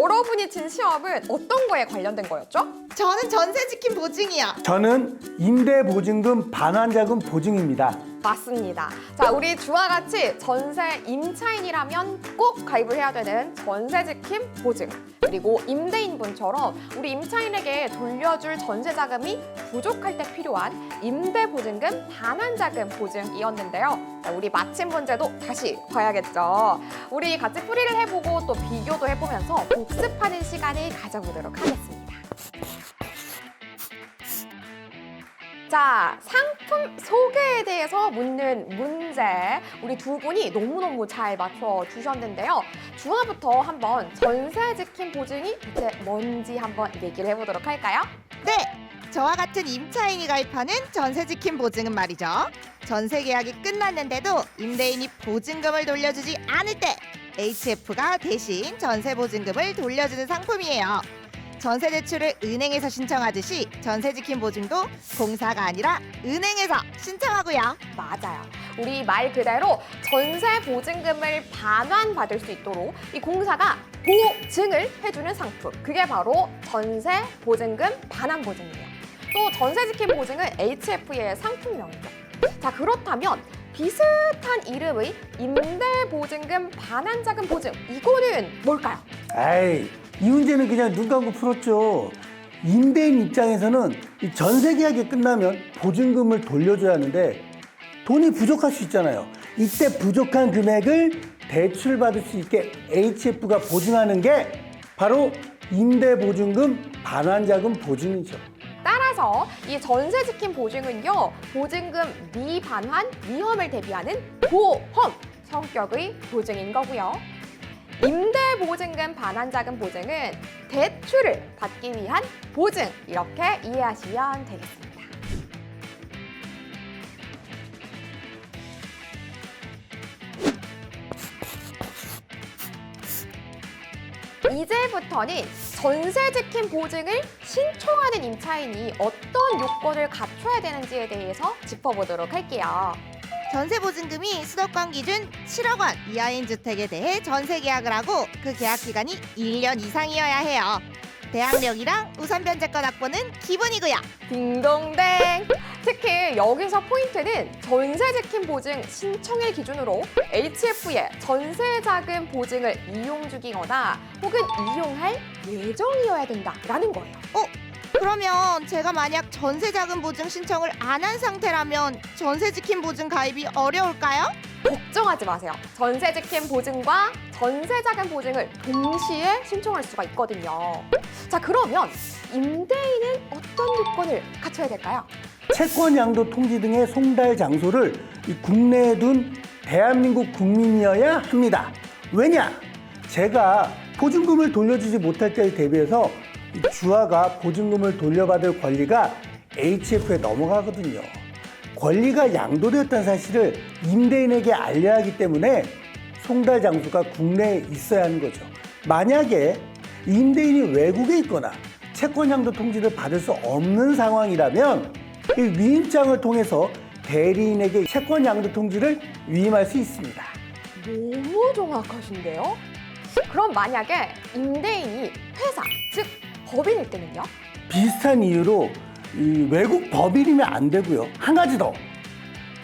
여러분이 친 시험은 어떤 거에 관련된 거였죠? 저는 전세 지킴 보증이요. 저는 임대보증금 반환자금 보증입니다. 맞습니다. 자, 우리 주와 같이 전세 임차인이라면 꼭 가입을 해야 되는 전세지킴 보증, 그리고 임대인분처럼 우리 임차인에게 돌려줄 전세 자금이 부족할 때 필요한 임대보증금 반환자금 보증이었는데요. 자, 우리 마침 문제도 다시 봐야겠죠. 우리 같이 풀이를 해보고 또 비교도 해보면서 복습하는 시간을 가져보도록 하겠습니다. 자, 상품 소개에 대해서 묻는 문제, 우리 두 분이 너무너무 잘 맞춰주셨는데요. 주화부터 한번 전세 지킴 보증이 대체 뭔지 한번 얘기를 해보도록 할까요? 네, 저와 같은 임차인이 가입하는 전세 지킴 보증은 말이죠. 전세 계약이 끝났는데도 임대인이 보증금을 돌려주지 않을 때 HF가 대신 전세 보증금을 돌려주는 상품이에요. 전세 대출을 은행에서 신청하듯이 전세 지킴 보증도 공사가 아니라 은행에서 신청하고요. 맞아요. 우리 말 그대로 전세 보증금을 반환받을 수 있도록 이 공사가 보증을 해주는 상품. 그게 바로 전세 보증금 반환 보증이에요. 또 전세 지킴 보증은 HF의 상품명이죠. 자, 그렇다면 비슷한 이름의 임대보증금 반환자금 보증, 이거는 뭘까요? 에이, 이 문제는 그냥 눈 감고 풀었죠. 임대인 입장에서는 이 전세 계약이 끝나면 보증금을 돌려줘야 하는데 돈이 부족할 수 있잖아요. 이때 부족한 금액을 대출받을 수 있게 HF가 보증하는 게 바로 임대보증금 반환자금 보증이죠. 따라서 이 전세 지킴 보증은요, 보증금 미반환 위험을 대비하는 보험 성격의 보증인 거고요. 임대보증금 반환자금 보증은 대출을 받기 위한 보증, 이렇게 이해하시면 되겠습니다. 이제부터는 전세 지킴 보증을 신청하는 임차인이 어떤 요건을 갖춰야 되는지에 대해서 짚어보도록 할게요. 전세 보증금이 수도권 기준 7억 원 이하인 주택에 대해 전세 계약을 하고 그 계약 기간이 1년 이상이어야 해요. 대항력이랑 우선 변제권 확보는 기본이고요. 딩동댕! 특히 여기서 포인트는 전세 지킴 보증 신청일 기준으로 HF의 전세 자금 보증을 이용 중이거나 혹은 이용할 예정이어야 된다라는 거예요. 그러면 제가 만약 전세 자금 보증 신청을 안 한 상태라면 전세 지킴 보증 가입이 어려울까요? 걱정하지 마세요. 전세 지킴 보증과 전세 자금 보증을 동시에 신청할 수가 있거든요. 자, 그러면 임대인은 어떤 요건을 갖춰야 될까요? 채권 양도 통지 등의 송달 장소를 이 국내에 둔 대한민국 국민이어야 합니다. 왜냐? 제가 보증금을 돌려주지 못할 때에 대비해서 이 주화가 보증금을 돌려받을 권리가 HF에 넘어가거든요. 권리가 양도되었다는 사실을 임대인에게 알려야 하기 때문에 송달 장소가 국내에 있어야 하는 거죠. 만약에 임대인이 외국에 있거나 채권 양도 통지를 받을 수 없는 상황이라면 이 위임장을 통해서 대리인에게 채권 양도 통지를 위임할 수 있습니다. 너무 정확하신데요? 그럼 만약에 임대인이 회사, 즉 법인일 때는요? 비슷한 이유로 이 외국 법인이면 안 되고요. 한 가지 더.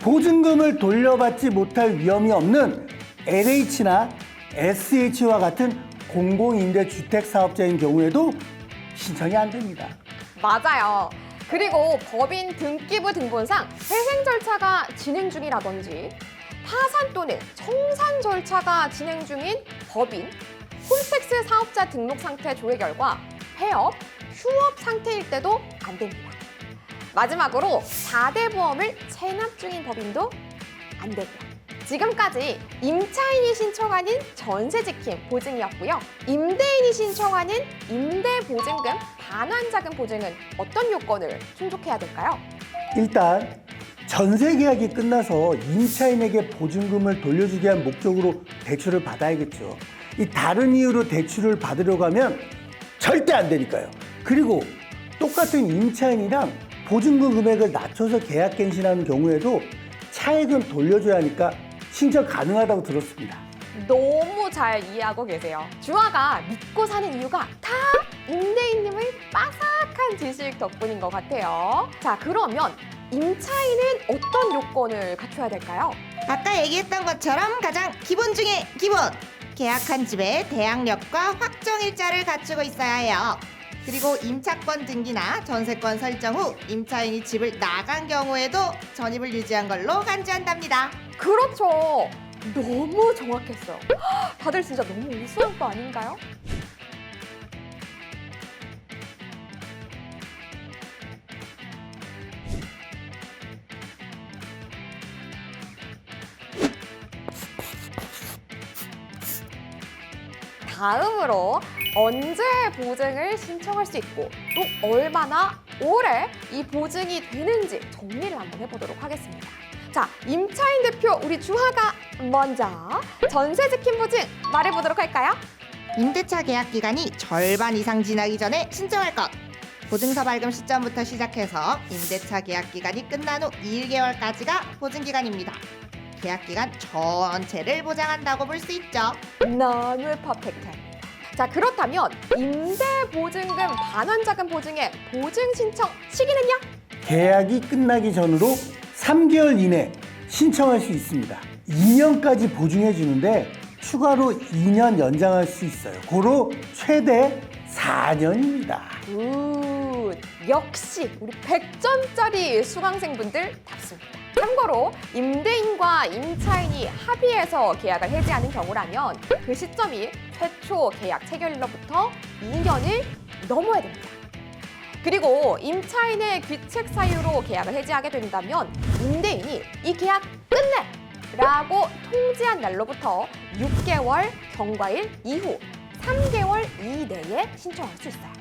보증금을 돌려받지 못할 위험이 없는 LH나 SH와 같은 공공임대주택사업자인 경우에도 신청이 안 됩니다. 맞아요. 그리고 법인 등기부 등본상 회생 절차가 진행 중이라든지 파산 또는 청산 절차가 진행 중인 법인, 홈택스 사업자 등록 상태 조회 결과 폐업, 휴업 상태일 때도 안 됩니다. 마지막으로 4대 보험을 체납 중인 법인도 안 되고요. 지금까지 임차인이 신청하는 전세 지킴 보증이었고요. 임대인이 신청하는 임대보증금 반환자금 보증은 어떤 요건을 충족해야 될까요? 일단 전세 계약이 끝나서 임차인에게 보증금을 돌려주기 위한 목적으로 대출을 받아야겠죠. 이 다른 이유로 대출을 받으려고 하면 절대 안 되니까요. 그리고 똑같은 임차인이랑 보증금 금액을 낮춰서 계약 갱신하는 경우에도 차액은 돌려줘야 하니까 신청 가능하다고 들었습니다. 너무 잘 이해하고 계세요. 주아가 믿고 사는 이유가 다 임대인님의 빠삭한 지식 덕분인 것 같아요. 자, 그러면 임차인은 어떤 요건을 갖춰야 될까요? 아까 얘기했던 것처럼 가장 기본 중에 기본! 계약한 집에 대항력과 확정일자를 갖추고 있어야 해요. 그리고 임차권 등기나 전세권 설정 후 임차인이 집을 나간 경우에도 전입을 유지한 걸로 간주한답니다. 그렇죠. 너무 정확했어요. 다들 진짜 너무 우수한 거 아닌가요? 다음으로 언제 보증을 신청할 수 있고 또 얼마나 오래 이 보증이 되는지 정리를 한번 해보도록 하겠습니다. 자, 임차인 대표 우리 주하가 먼저 전세 지킴 보증 말해보도록 할까요? 임대차 계약 기간이 절반 이상 지나기 전에 신청할 것. 보증서 발급 시점부터 시작해서 임대차 계약 기간이 끝난 후 1개월까지가 보증 기간입니다. 계약 기간 전체를 보장한다고 볼 수 있죠. 너무 퍼펙트합니다. 자, 그렇다면 임대보증금 반환자금 보증의 보증 신청 시기는요? 계약이 끝나기 전으로 3개월 이내 신청할 수 있습니다. 2년까지 보증해 주는데 추가로 2년 연장할 수 있어요. 고로 최대 4년입니다. 역시 우리 100점짜리 수강생분들답습니다. 참고로 임대인과 임차인이 합의해서 계약을 해지하는 경우라면 그 시점이 최초 계약 체결일로부터 2년을 넘어야 됩니다. 그리고 임차인의 귀책 사유로 계약을 해지하게 된다면 임대인이 이 계약 끝내! 라고 통지한 날로부터 6개월 경과일 이후 3개월 이내에 신청할 수 있어요.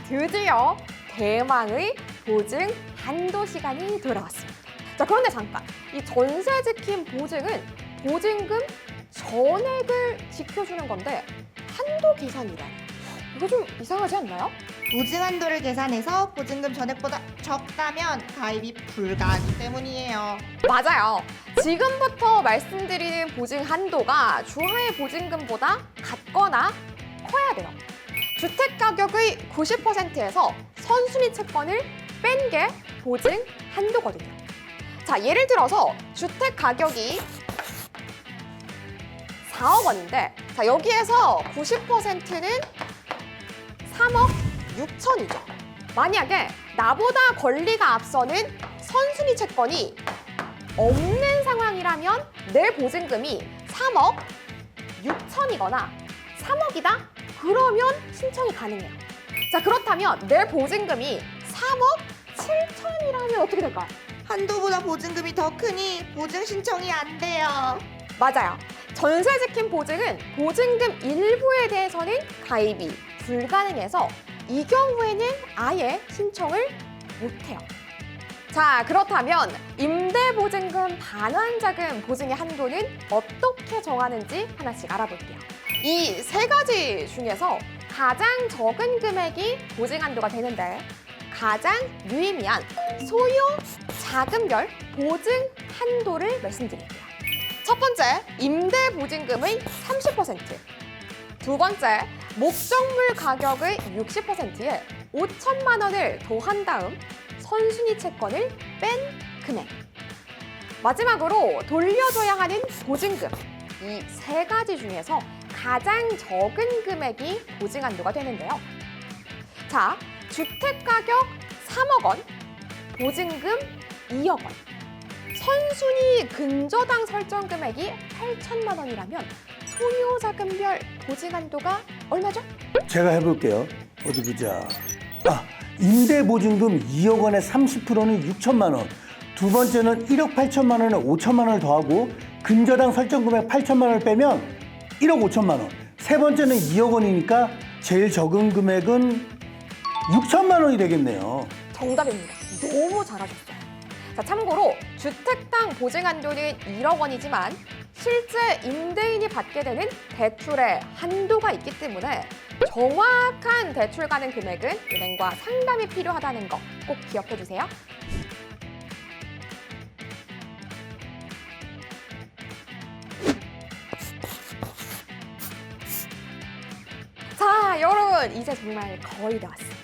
드디어 대망의 보증 한도 시간이 돌아왔습니다. 자, 그런데 잠깐, 이 전세 지킴 보증은 보증금 전액을 지켜주는 건데 한도 계산이라니, 이거 좀 이상하지 않나요? 보증 한도를 계산해서 보증금 전액보다 적다면 가입이 불가하기 때문이에요. 맞아요. 지금부터 말씀드리는 보증 한도가 주하의 보증금보다 같거나 커야 돼요. 주택 가격의 90%에서 선순위 채권을 뺀 게 보증 한도거든요. 자, 예를 들어서 주택 가격이 4억 원인데, 자, 여기에서 90%는 3억 6천이죠. 만약에 나보다 권리가 앞서는 선순위 채권이 없는 상황이라면 내 보증금이 3억 6천이거나 3억이다? 그러면 신청이 가능해요. 자, 그렇다면 내 보증금이 3억 7천이라면 어떻게 될까요? 한도보다 보증금이 더 크니 보증 신청이 안 돼요. 맞아요. 전세 지킴 보증은 보증금 일부에 대해서는 가입이 불가능해서 이 경우에는 아예 신청을 못해요. 자, 그렇다면 임대보증금 반환자금 보증의 한도는 어떻게 정하는지 하나씩 알아볼게요. 이 세 가지 중에서 가장 적은 금액이 보증 한도가 되는데 가장 유의미한 소요 자금별 보증 한도를 말씀드릴게요. 첫 번째, 임대보증금의 30%. 두 번째, 목적물 가격의 60%에 5천만 원을 더한 다음 선순위 채권을 뺀 금액. 마지막으로 돌려줘야 하는 보증금. 이 세 가지 중에서 가장 적은 금액이 보증 한도가 되는데요. 자, 주택 가격 3억 원, 보증금 2억 원. 선순위 근저당 설정 금액이 8천만 원이라면 소요자금별 보증 한도가 얼마죠? 제가 해볼게요. 어디 보자. 임대보증금 2억 원에 30%는 6천만 원. 두 번째는 1억 8천만 원에 5천만 원을 더하고 근저당 설정 금액 8천만 원을 빼면 1억 5천만 원. 세 번째는 2억 원이니까 제일 적은 금액은 6천만 원이 되겠네요. 정답입니다. 너무 잘하셨어요. 자, 참고로 주택당 보증 한도는 1억 원이지만 실제 임대인이 받게 되는 대출의 한도가 있기 때문에 정확한 대출 가능 금액은 은행과 상담이 필요하다는 거 꼭 기억해 주세요. 자, 여러분 이제 정말 거의 다 왔습니다.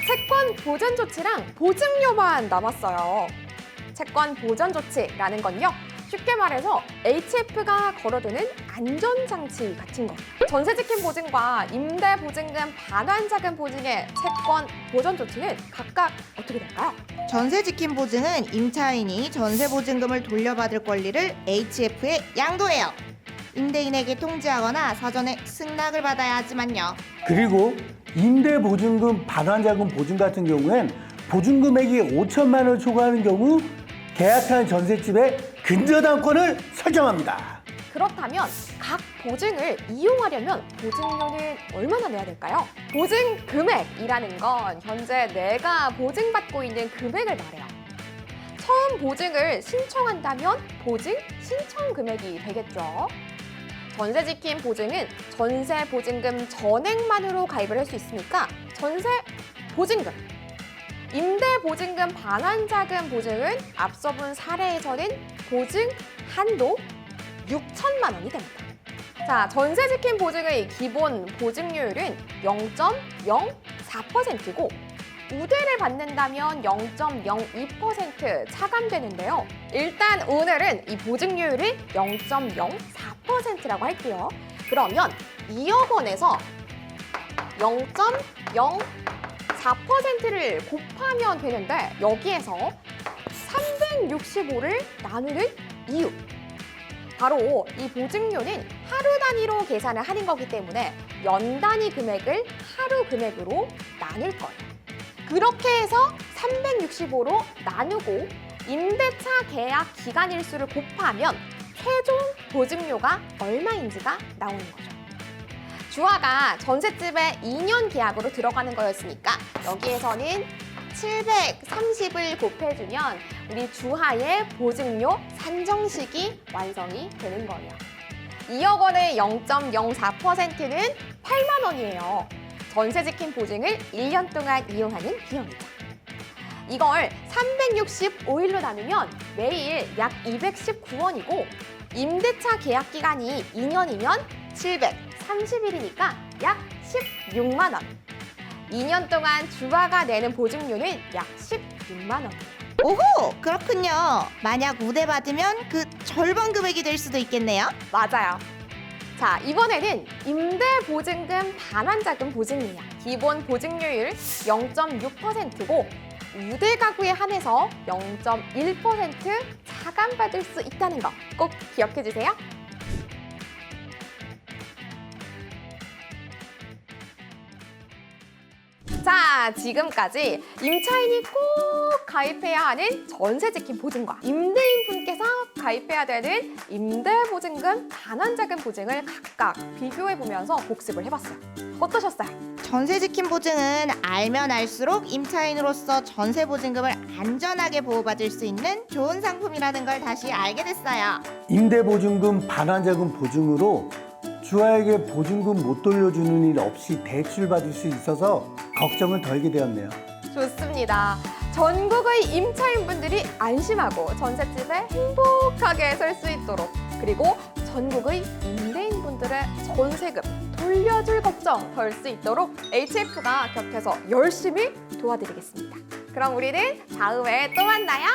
채권 보전 조치랑 보증료만 남았어요. 채권 보전 조치라는 건요, 쉽게 말해서 HF가 걸어두는 안전장치 같은 거. 전세지킴 보증과 임대보증금 반환자금 보증의 채권 보전 조치는 각각 어떻게 될까요? 전세지킴 보증은 임차인이 전세보증금을 돌려받을 권리를 HF에 양도해요. 임대인에게 통지하거나 사전에 승낙을 받아야 하지만요. 그리고 임대보증금 반환자금 보증 같은 경우엔 보증금액이 5천만 원을 초과하는 경우 계약한 전셋집의 근저당권을 설정합니다. 그렇다면 각 보증을 이용하려면 보증료는 얼마나 내야 될까요? 보증 금액이라는 건 현재 내가 보증받고 있는 금액을 말해요. 처음 보증을 신청한다면 보증 신청 금액이 되겠죠. 전세지킴 보증은 전세 보증금 전액만으로 가입을 할 수 있으니까 전세 보증금, 임대보증금 반환자금 보증은 앞서 본 사례에서는 보증 한도 6천만 원이 됩니다. 자, 전세지킴 보증의 기본 보증료율은 0.04%고 우대를 받는다면 0.02% 차감되는데요. 일단 오늘은 이 보증료율을 0.04%라고 할게요. 그러면 2억 원에서 0.04%를 곱하면 되는데 여기에서 365를 나누는 이유. 바로 이 보증료는 하루 단위로 계산을 하는 거기 때문에 연 단위 금액을 하루 금액으로 나눌 거예요. 그렇게 해서 365로 나누고 임대차 계약 기간 일수를 곱하면 최종 보증료가 얼마인지가 나오는 거죠. 주화가 전셋집에 2년 계약으로 들어가는 거였으니까 여기에서는 730을 곱해주면 우리 주하의 보증료 산정식이 완성이 되는 거예요. 2억 원의 0.04%는 8만 원이에요. 전세지킴 보증을 1년 동안 이용하는 비용이죠. 이걸 365일로 나누면 매일 약 219원이고 임대차 계약 기간이 2년이면 730일이니까 약 16만 원. 2년 동안 주화가 내는 보증료는 약 16만 원이에요. 오호! 그렇군요. 만약 우대 받으면 그 절반 금액이 될 수도 있겠네요. 맞아요. 자, 이번에는 임대보증금 반환자금 보증이에요. 기본 보증료율 0.6%고 우대 가구에 한해서 0.1% 차감받을 수 있다는 거 꼭 기억해 주세요. 자, 지금까지 임차인이 꼭 가입해야 하는 전세지킴 보증과 임대인분께서 가입해야 되는 임대보증금 반환자금 보증을 각각 비교해보면서 복습을 해봤어요. 어떠셨어요? 전세지킴 보증은 알면 알수록 임차인으로서 전세보증금을 안전하게 보호받을 수 있는 좋은 상품이라는 걸 다시 알게 됐어요. 임대보증금 반환자금 보증으로 주화에게 보증금 못 돌려주는 일 없이 대출받을 수 있어서 걱정을 덜게 되었네요. 좋습니다. 전국의 임차인분들이 안심하고 전셋집에 행복하게 살 수 있도록, 그리고 전국의 임대인분들의 전세금 돌려줄 걱정 덜 수 있도록 HF가 곁에서 열심히 도와드리겠습니다. 그럼 우리는 다음에 또 만나요.